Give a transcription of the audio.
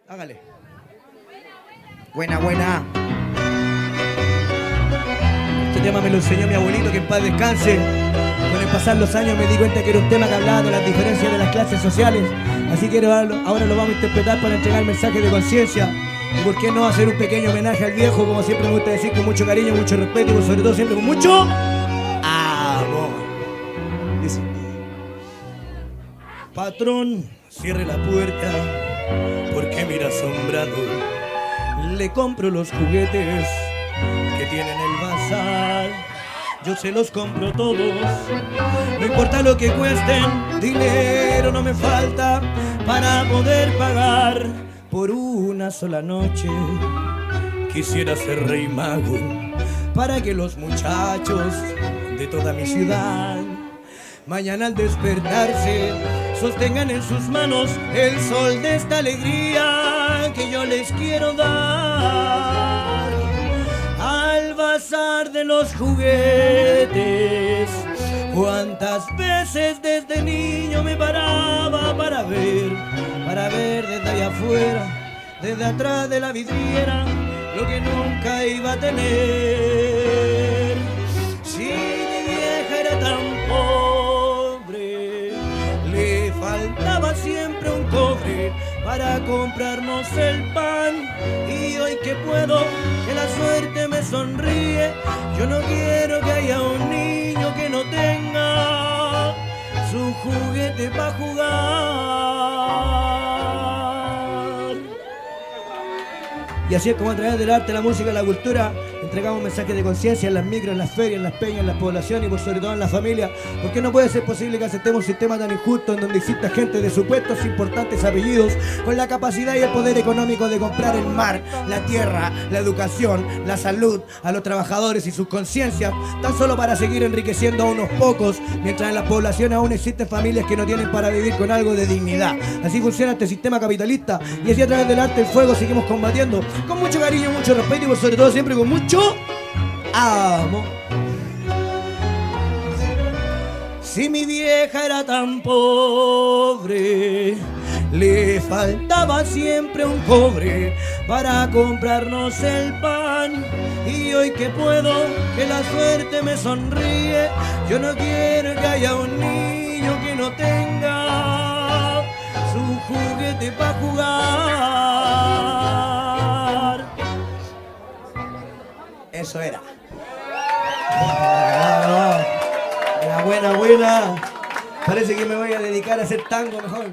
Hágale. Buena, buena. Este tema me lo enseñó mi abuelito, que en paz descanse. Con el pasar los años me di cuenta que era un tema que hablaba de las diferencias de las clases sociales. Así que ahora lo vamos a interpretar para entregar mensajes de conciencia. Y por qué no hacer un pequeño homenaje al viejo, como siempre me gusta decir, con mucho cariño, mucho respeto y sobre todo siempre con mucho amor. Dice: patrón, cierre la puerta, porque mira asombrado. Le compro los juguetes que tiene en el bazar. Yo se los compro todos, no importa lo que cuesten. Dinero no me falta para poder pagar. Por una sola noche quisiera ser rey mago, para que los muchachos de toda mi ciudad mañana al despertarse sostengan en sus manos el sol de esta alegría que yo les quiero dar. Al bazar de los juguetes, cuántas veces desde niño me paraba para ver desde allá afuera, desde atrás de la vidriera, lo que nunca iba a tener. Si mi vieja era tan pobre, le faltaba siempre un cobre para comprarnos el pan. Y hoy que puedo, que la suerte me sonríe, yo no quiero que haya un niño que no tenga su juguete para jugar. Y así es como a través del arte, la música y la cultura entregamos mensajes de conciencia en las micros, en las ferias, en las peñas, en las poblaciones y por sobre todo en la familia. Porque no puede ser posible que aceptemos un sistema tan injusto en donde exista gente de supuestos importantes apellidos con la capacidad y el poder económico de comprar el mar, la tierra, la educación, la salud a los trabajadores y sus conciencias, tan solo para seguir enriqueciendo a unos pocos, mientras en las poblaciones aún existen familias que no tienen para vivir con algo de dignidad. Así funciona este sistema capitalista y así a través del arte y el fuego seguimos combatiendo con mucho cariño, mucho respeto y por sobre todo siempre con mucho amor. Si mi vieja era tan pobre, le faltaba siempre un cobre para comprarnos el pan. Y hoy que puedo, que la suerte me sonríe, yo no quiero que haya un niño que no tenga su juguete para jugar. Eso era. Buena, buena. Parece que me voy a dedicar a hacer tango mejor.